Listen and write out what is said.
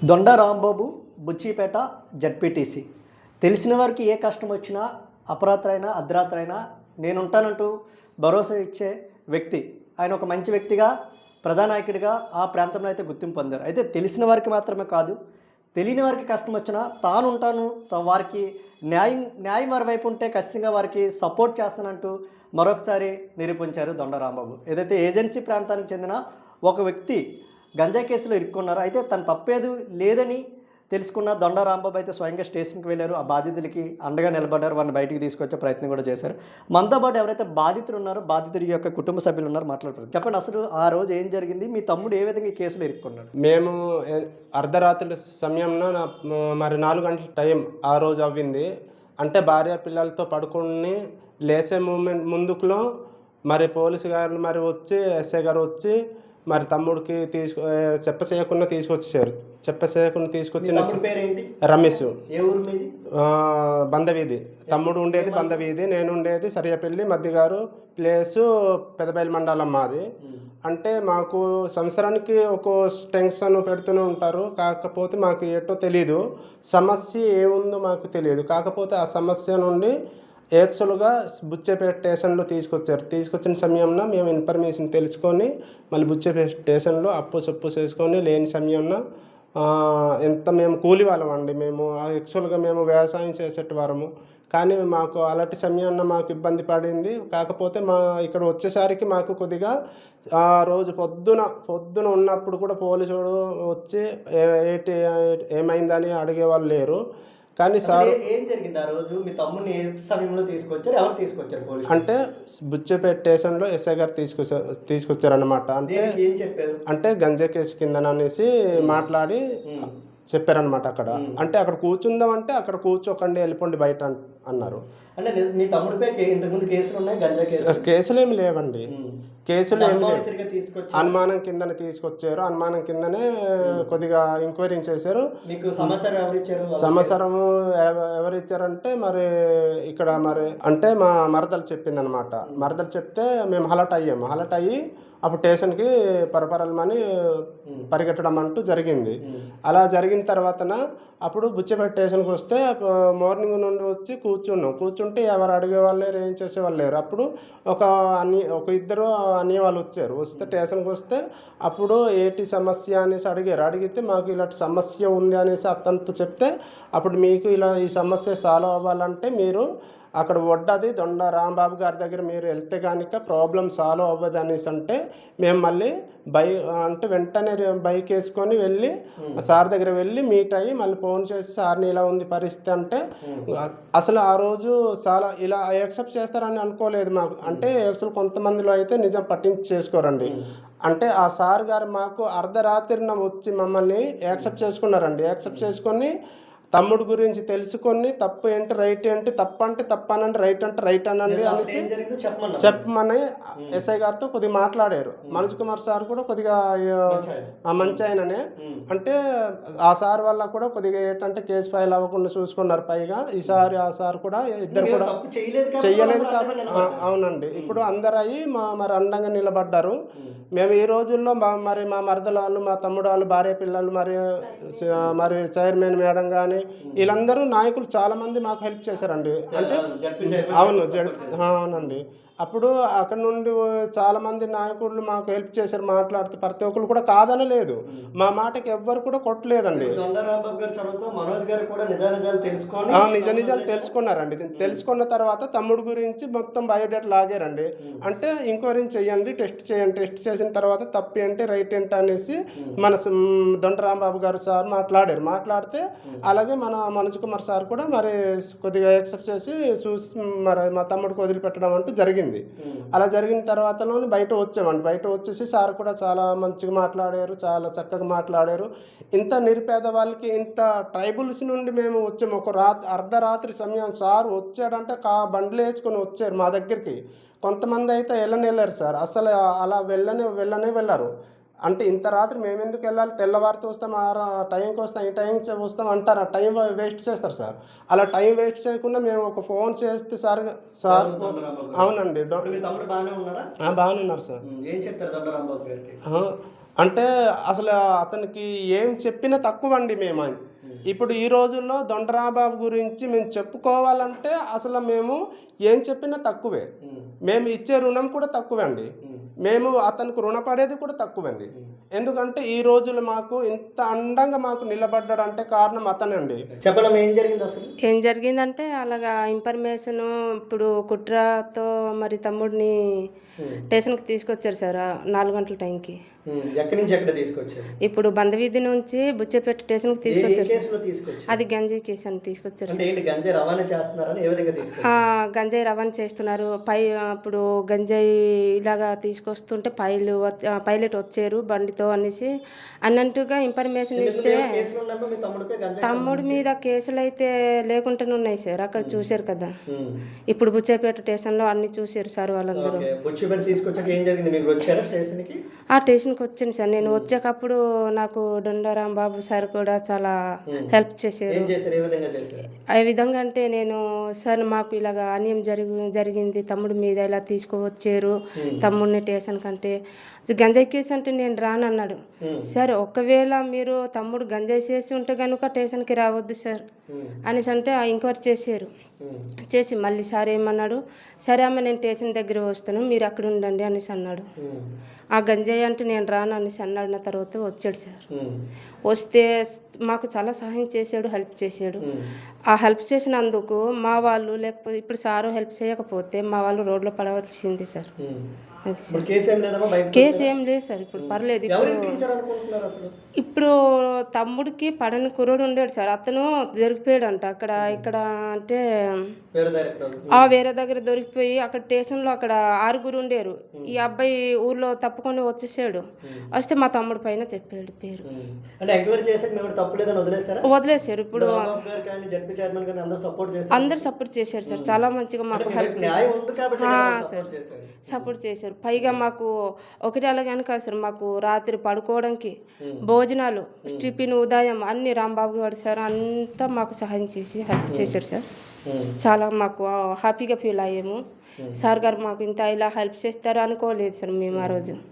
దొండ రాంబాబు బుచ్చిపేట జడ్పీటీసీ. తెలిసిన వారికి ఏ కష్టం వచ్చినా అపరాత్రైనా అర్ధరాత్రైనా నేనుంటానంటూ భరోసా ఇచ్చే వ్యక్తి. ఆయన ఒక మంచి వ్యక్తిగా, ప్రజానాయకుడిగా ఆ ప్రాంతంలో అయితే గుర్తింపు పొందారు. అయితే తెలిసిన వారికి మాత్రమే కాదు, తెలియని వారికి కష్టం వచ్చినా తాను ఉంటాను, వారికి న్యాయం వారి వైపు ఉంటే ఖచ్చితంగా వారికి సపోర్ట్ చేస్తానంటూ మరొకసారి నిరూపించారు దొండ రాంబాబు. ఏదైతే ఏజెన్సీ ప్రాంతానికి చెందిన ఒక వ్యక్తి గంజాయి కేసులో ఇరుక్కున్నారు. అయితే తను తప్పేది లేదని తెలుసుకున్న దొండ రాంబాబు అయితే స్వయంగా స్టేషన్కి వెళ్ళారు. ఆ బాధితులకి అండగా నిలబడ్డారు. వారిని బయటికి తీసుకొచ్చే ప్రయత్నం కూడా చేశారు. మనతో పాటు ఎవరైతే బాధితులు ఉన్నారో, బాధితుడి యొక్క కుటుంబ సభ్యులు ఉన్నారో మాట్లాడుతున్నారు. చెప్పండి, అసలు ఆ రోజు ఏం జరిగింది? మీ తమ్ముడు ఏ విధంగా ఈ కేసులో ఇరుక్కున్నాడు? మేము అర్ధరాత్రి సమయంలో మరి 4 గంటల టైం ఆ రోజు అవ్వింది. అంటే భార్య పిల్లలతో పడుకుని లేసే ముందుకులో మరి పోలీసు గారు మరి వచ్చి ఎస్ఐ గారు వచ్చి మరి తమ్ముడికి చెప్పసేయకుండా తీసుకొచ్చారు. తీసుకొచ్చిన రమేష్, బందవీధి. తమ్ముడు ఉండేది బందవీధి, నేను ఉండేది సరియపల్లి మధ్యగారు ప్లేసు పెదబయలు మండలం మాది. అంటే మాకు సంవత్సరానికి ఒక టెన్షన్ పెడుతూనే ఉంటారు. కాకపోతే మాకు ఏటో తెలీదు, సమస్య ఏముందో మాకు తెలియదు. కాకపోతే ఆ సమస్య నుండి యాక్చువల్గా బుచ్చేపేట స్టేషన్లో తీసుకొచ్చిన సమయంలో మేము ఇన్ఫర్మేషన్ తెలుసుకొని మళ్ళీ బుచ్చేపేట స్టేషన్లో అప్పు చేసుకొని లేని సమయంలో ఎంత మేము కూలి వాళ్ళం అండి. మేము యాక్చువల్గా మేము వ్యవసాయం చేసేటివారము. కానీ మాకు అలాంటి సమయంలో మాకు ఇబ్బంది పడింది. కాకపోతే ఇక్కడ వచ్చేసరికి మాకు కొద్దిగా ఆ రోజు పొద్దున ఉన్నప్పుడు కూడా పోలీసుడు వచ్చి ఏమైందని అడిగేవాళ్ళు లేరు. కానీ సార్ ఏం జరిగింది ఆ రోజు? మీ తమ్ముని ఏ సమయంలో తీసుకొచ్చారు? ఎవరు తీసుకొచ్చారు? పోలీసు అంటే బుచ్చేపేట స్టేషన్లో ఎస్ఐ గారు తీసుకొచ్చారనమాట. అంటే ఏం చెప్పారు? అంటే గంజా కేసు కిందననేసి మాట్లాడి చెప్పారనమాట. అక్కడ అంటే అక్కడ కూర్చుందాం అంటే అక్కడ కూర్చోకండి, వెళ్ళిపోండి బయట అన్నారు. అంటే మీ తమ్ముడిపై ఇంతకుముందు కేసులు ఉన్నాయి? గంజా కేసులు ఏమి లేవండి. కేసులు ఏమి లేవు. అనుమానం కిందనే తీసుకొచ్చారు. అనుమానం కిందనే కొద్దిగా ఎంక్వైరీ చేశారు. మీకు సమాచారం ఎవరు ఇచ్చారంటే మరి ఇక్కడ మరి అంటే మా మరదలు చెప్పింది అనమాట. మరదలు చెప్తే మేము అలర్ట్ అయ్యి అప్పుడు స్టేషన్కి పరపరమని పరిగెట్టడం అంటూ జరిగింది. అలా జరిగిన తర్వాతన అప్పుడు బుచ్చేపేట స్టేషన్కి వస్తే మార్నింగ్ నుండి వచ్చి కూర్చుంటే ఎవరు అడిగేవాళ్ళు లేరు, ఏం చేసేవాళ్ళు లేరు. అప్పుడు ఒక ఇద్దరు అన్ని వాళ్ళు వస్తే స్టేషన్కి వస్తే అప్పుడు ఏంటి సమస్య అనేసి అడిగితే మాకు ఇలాంటి సమస్య ఉంది అనేసి అతనితో చెప్తే అప్పుడు మీకు ఇలా ఈ సమస్య సాల్వ్ అవ్వాలంటే మీరు అక్కడ వడ్డది దొండ రాంబాబు గారి దగ్గర మీరు వెళ్తే కనుక ప్రాబ్లం సాల్వ్ అవ్వదు అనేసి అంటే మేము మళ్ళీ వెంటనే బైక్ వేసుకొని వెళ్ళి సార్ దగ్గర వెళ్ళి మీట్ అయ్యి మళ్ళీ ఫోన్ చేసి సార్ని ఇలా ఉంది పరిస్థితి అంటే అసలు ఆ రోజు చాలా ఇలా యాక్సెప్ట్ చేస్తారని అనుకోలేదు మాకు. అంటే యాక్చువల్ కొంతమందిలో అయితే నిజం చేసుకోరండి. అంటే ఆ సార్ గారు మాకు అర్ధరాత్రిన వచ్చి మమ్మల్ని యాక్సెప్ట్ చేసుకొని తమ్ముడు గురించి తెలుసుకొని తప్పు ఏంటి రైట్ ఏంటి, తప్పు అంటే తప్పు అనండి, రైట్ అంటే రైట్ అనండి అనేసి చెప్పమని ఎస్ఐ గారితో కొద్దిగా మాట్లాడారు. మనోజ్ కుమార్ సార్ కూడా కొద్దిగా మంచి ఆయననే. అంటే ఆ సార్ వల్ల కూడా కొద్దిగా ఏంటంటే కేసు ఫైల్ అవ్వకుండా చూసుకున్నారు. పైగా ఈసారి ఆ సార్ కూడా ఇద్దరు కూడా చెయ్యలేదు కాబట్టి అవునండి. ఇప్పుడు అందరు అయ్యి మరి అండంగా నిలబడ్డారు. మేము ఈ రోజుల్లో మరి మా మరదల వాళ్ళు, మా తమ్ముడు వాళ్ళు, భార్య పిల్లలు, మరి చైర్మన్ మేడం కానీ వీళ్ళందరూ నాయకులు చాలా మంది మాకు హెల్ప్ చేశారండి. అంటే అవునండి. అప్పుడు అక్కడ నుండి చాలా మంది నాయకులు మాకు హెల్ప్ చేశారు. మాట్లాడితే ప్రతి ఒక్కరు కూడా కాదనలేదు, మా మాటకి ఎవ్వరు కూడా కొట్టలేదండి. నిజ నిజాలు తెలుసుకున్నారండి. తెలుసుకున్న తర్వాత తమ్ముడు గురించి మొత్తం బయోడేటా లాగారండి. అంటే ఎంక్వైరీ చేయండి, టెస్ట్ చేసిన తర్వాత తప్పు ఏంటి రైట్ ఏంటి అనేసి మన దొండ రాంబాబు గారు సార్ మాట్లాడితే అలాగే మన మనోజ్ కుమార్ సార్ కూడా మరి కొద్దిగా యాక్సెప్ట్ చేసి చూసి మరి మా తమ్ముడికి వదిలిపెట్టడం అంటూ జరిగింది. అలా జరిగిన తర్వాతలోనే బయట వచ్చేసి సార్ కూడా చాలా మంచిగా మాట్లాడారు, చాలా చక్కగా మాట్లాడారు. ఇంత నిరుపేద వాళ్ళకి ఇంత ట్రైబుల్స్ నుండి మేము వచ్చాము. ఒక అర్ధరాత్రి సమయం సార్ వచ్చాడంటే బండ్లు వేసుకొని వచ్చారు మా దగ్గరికి. కొంతమంది అయితే వెళ్ళారు సార్, అసలు అలా వెళ్ళరు. అంటే ఇంత రాత్రి మేము ఎందుకు వెళ్ళాలి, తెల్లవారితో వస్తాం, టైంకి వస్తాం, ఈ టైంకి వస్తాం అంటారు. ఆ టైం వేస్ట్ చేస్తారు సార్. అలా టైం వేస్ట్ చేయకుండా మేము ఒక ఫోన్ చేస్తే సార్ అవునండి బాగానే ఉన్నారు సార్. ఏం చెప్తారు అంటే అసలు అతనికి ఏం చెప్పినా తక్కువ అండి మేము. ఇప్పుడు ఈ రోజుల్లో దొండరాబాబు గురించి మేము చెప్పుకోవాలంటే అసలు మేము ఏం చెప్పినా తక్కువే. మేము ఇచ్చే రుణం కూడా తక్కువే అండి. మేము అతనికి రుణపడేది కూడా తక్కువండి. ఎందుకంటే ఈ రోజులు మాకు ఇంత అండంగా మాకు నిలబడ్డాడంటే కారణం అతనండి. చెప్పడం ఏం జరిగింది అసలు? ఏం జరిగిందంటే అలాగా ఇన్ఫర్మేషను ఇప్పుడు కుట్రతో మరి తమ్ముడిని స్టేషన్కి తీసుకొచ్చారు సార్ 4 గంటల టైంకి. ఎక్కడి నుంచి ఎక్కడ తీసుకొచ్చారు? ఇప్పుడు బందవీధి నుంచి బుచ్చేపేట స్టేషన్కి తీసుకొచ్చారు సార్. కేసులో తీసుకొచ్చారు? అది గంజాయి కేసు అని తీసుకొచ్చారు సార్. అంటే ఏంటి గంజాయి రవాణా చేస్తున్నారని ఏ విధంగా తీసుకొచ్చారు? గంజాయి రవాణా చేస్తున్నారు. ఇప్పుడు గంజాయి ఇలాగా తీసుకొస్తుంటే పైలట్ వచ్చారు బండితో అనేసి అన్నట్టుగా ఇన్ఫర్మేషన్ ఇస్తే కేసులు ఉన్నాయో మీ తమ్ముడిపై గంజాయి తమ్ముడి మీద కేసులు అయితే లేకుండానే ఉన్నాయి సార్. అక్కడ చూశారు కదా. ఇప్పుడు బుచ్చేపేట స్టేషన్లో అన్ని చూశారు సార్ వాళ్ళందరూ. బుచ్చిపేట తీసుకొచ్చాక ఏం జరిగింది? మీరు వచ్చారా స్టేషన్కి? ఆ స్టేషన్కి వచ్చాను సార్. నేను వచ్చేటప్పుడు నాకు దొండరాం బాబు సార్ కూడా చాలా హెల్ప్ చేశారు. ఏం చేశారు? ఏ విధంగా చేశారు? ఏ విధంగా అంటే నేను సార్ మాకు ఇలాగ అన్యాయం జరిగింది తమ్ముడి మీద ఇలా తీసుకువచ్చారు తమ్ముడిని స్టేషన్ కంటే గంజాయి కేసు అంటే నేను రానన్నాడు. సార్ ఒకవేళ మీరు తమ్ముడు గంజాయి చేసి ఉంటే కనుక స్టేషన్కి రావద్దు సార్ అనేసి అంటే ఎంక్వైరీ చేశారు. చేసి మళ్ళీ సార్ ఏమన్నాడు, సరే అమ్మ నేను స్టేషన్ దగ్గర వస్తాను మీరు అక్కడ ఉండండి అనేసి అన్నాడు. ఆ గంజాయి అంటే నేను రాను అనేసి అన్నాడు. నా తర్వాత వచ్చాడు సార్. వస్తే మాకు చాలా సహాయం చేశాడు, హెల్ప్ చేశాడు. ఆ హెల్ప్ చేసినందుకు మా వాళ్ళు లేకపోతే ఇప్పుడు సారు హెల్ప్ చేయకపోతే మా వాళ్ళు రోడ్లో పడవలసింది సార్. అది సార్. కేసు ఏం లేదు సార్. ఇప్పుడు పర్లేదు. ఇప్పుడు తమ్ముడికి పడని కుర్రోడు ఉండేడు సార్. అతను దొరికిపోయాడంట అక్కడ ఇక్కడ అంటే వేరే దగ్గర దొరికిపోయి అక్కడ స్టేషన్లో అక్కడ 6 ఉండేరు. ఈ అబ్బాయి ఊర్లో తప్పుకొని వచ్చేసాడు. వస్తే మా తమ్ముడు పైన చెప్పాడు పేరు. వదిలేశారు. ఇప్పుడు అందరు సపోర్ట్ చేశారు సార్. చాలా మంచిగా మాకు హెల్ప్ చేశారు సార్. సపోర్ట్ చేశారు. పైగా మాకు ఒకటి అలాగే కాదు సార్. మాకు రాత్రి పడుకోవడానికి భోజనాలు టిఫిన్ ఉదయం అన్ని రాంబాబు గారు సార్ అంతా మాకు సహాయం చేసి హెల్ప్ చేశారు సార్. చాలా మాకు హ్యాపీగా ఫీల్ అయ్యాము. సార్ గారు మాకు ఇంత ఇలా హెల్ప్ చేస్తారు అనుకోలేదు సార్ మేము ఆ రోజు.